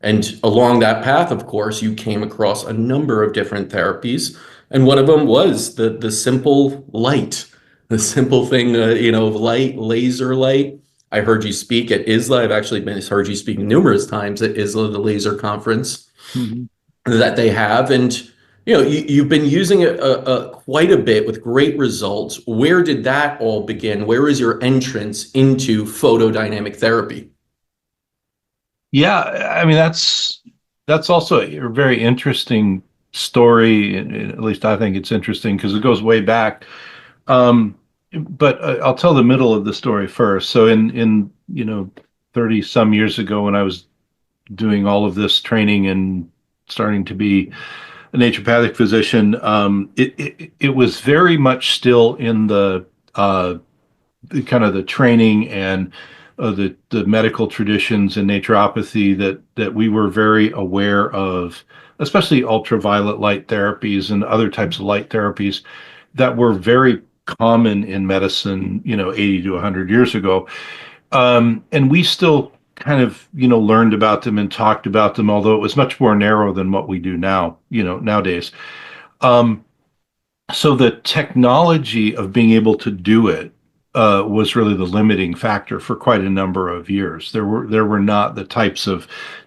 And along that path, of course, you came across a number of different therapies. And one of them was the simple light, the simple thing, of light, laser light. I heard you speak at ISLA. I've actually been heard you speak numerous times at ISLA, the laser conference Mhm. that they have. And you've been using it quite a bit with great results. Where did that all begin? Where is your entrance into photodynamic therapy? Yeah, I mean that's also a very interesting story. At least I think it's interesting because it goes way back. Um, but I'll tell the middle of the story first. So in 30 some years ago when I was doing all of this training and starting to be a naturopathic physician, it was very much still in the kind of the training and the medical traditions in naturopathy that we were very aware of, especially ultraviolet light therapies and other types of light therapies that were very common in medicine, 80 to 100 years ago. And we still kind of, learned about them and talked about them, although it was much more narrow than what we do now, nowadays. Um, so the technology of being able to do it was really the limiting factor for quite a number of years. There were not the types of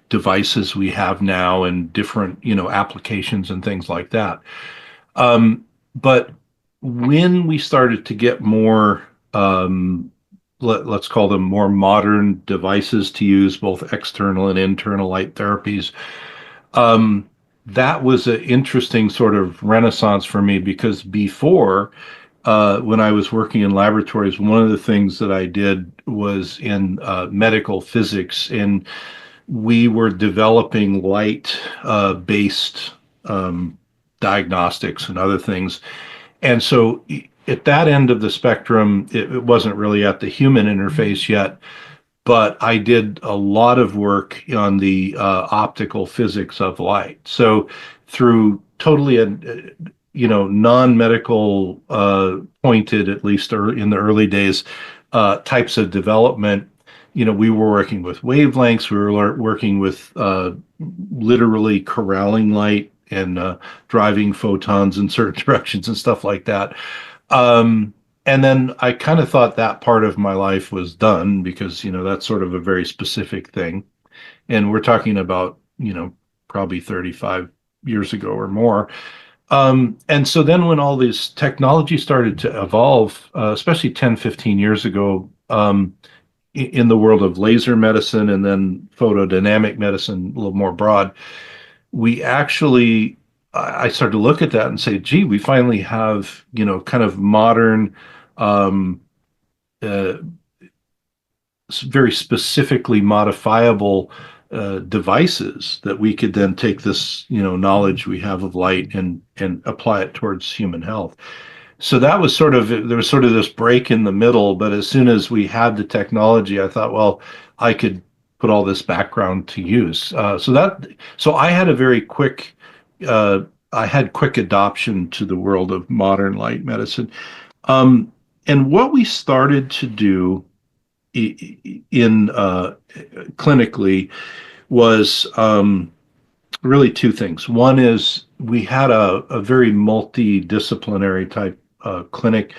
devices we have now and different applications and things like that. But when we started to get more let's call them more modern devices to use both external and internal light therapies, um, that was an interesting sort of renaissance for me because before, when I was working in laboratories, one of the things that I did was in medical physics, and we were developing light based diagnostics and other things. And so at that end of the spectrum, it wasn't really at the human interface yet, but I did a lot of work on the optical physics of light. So through totally non-medical pointed, at least in the early days, types of development, we were working with wavelengths. We were working with literally corralling light and driving photons in certain directions and stuff like that. Um, and then I kind of thought that part of my life was done because, that's sort of a very specific thing. And we're talking about, probably 35 years ago or more. And so then when all this technology started to evolve, especially 10, 15 years ago, in the world of laser medicine and then photodynamic medicine, a little more broad, we actually I started to look at that and say, gee, we finally have, kind of modern, um, uh, very specifically modifiable devices that we could then take this, knowledge we have of light and apply it towards human health. So that was there was sort of this break in the middle, but as soon as we had the technology, I thought, well, I could put all this background to use. So I had a very quick, I had quick adoption to the world of modern light medicine. Um, and what we started to do in clinically was really two things. One is we had a very multidisciplinary type clinic.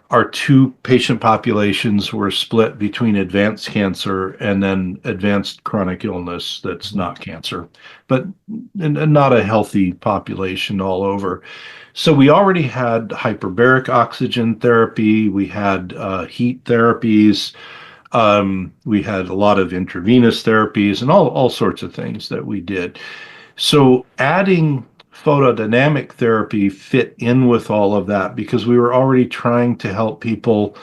Our two patient populations were split between advanced cancer and then advanced chronic illness that's not cancer, but and not a healthy population all over. So we already had hyperbaric oxygen therapy, we had heat therapies, we had a lot of intravenous therapies and all sorts of things that we did. So adding photodynamic therapy fit in with all of that because we were already trying to help people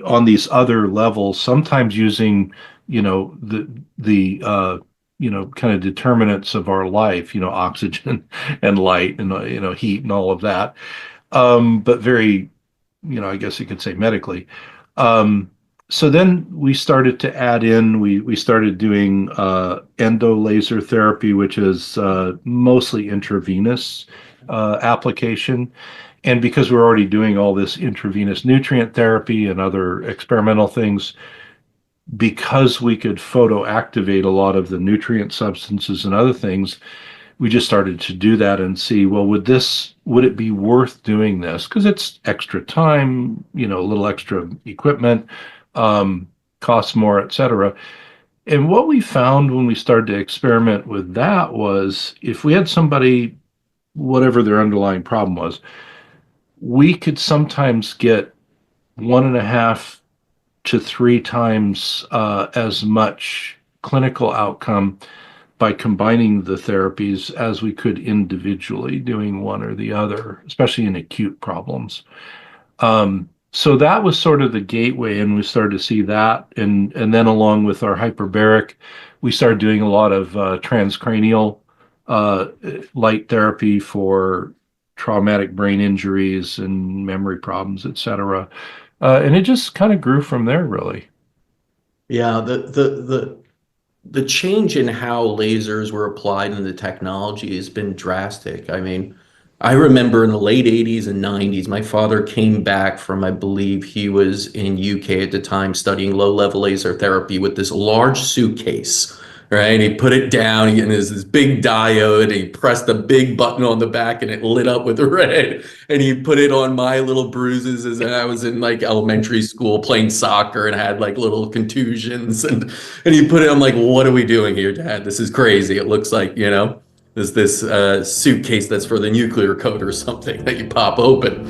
on these other levels, sometimes using, the kind of determinants of our life, oxygen and light and heat and all of that. But very, I guess you could say medically. Um, so then we started to add in, we started doing endo laser therapy, which is mostly intravenous application. And because we're already doing all this intravenous nutrient therapy and other experimental things, because we could photoactivate a lot of the nutrient substances and other things, we just started to do that and see, well, would it be worth doing this? Because it's extra time, a little extra equipment, um, costs more, et cetera. And what we found when we started to experiment with that was if we had somebody, whatever their underlying problem was, we could sometimes get 1.5 to 3 times as much clinical outcome by combining the therapies as we could individually doing one or the other, especially in acute problems. So that was sort of the gateway, and we started to see that, and then along with our hyperbaric, we started doing a lot of transcranial uh, light therapy for traumatic brain injuries and memory problems, etc. And it just kind of grew from there, really. Yeah, the change in how lasers were applied in the technology has been drastic. I mean, I remember in the late 80s and 90s, my father came back from, I believe he was in UK at the time studying low-level laser therapy with this large suitcase, right? He put it down and there's this big diode and he pressed a big button on the back and it lit up with red. And he put it on my little bruises as I was in like elementary school playing soccer and had like little contusions and he put it, I'm like, what are we doing here, Dad? This is crazy. It looks like, there's this suitcase that's for the nuclear code or something that you pop open.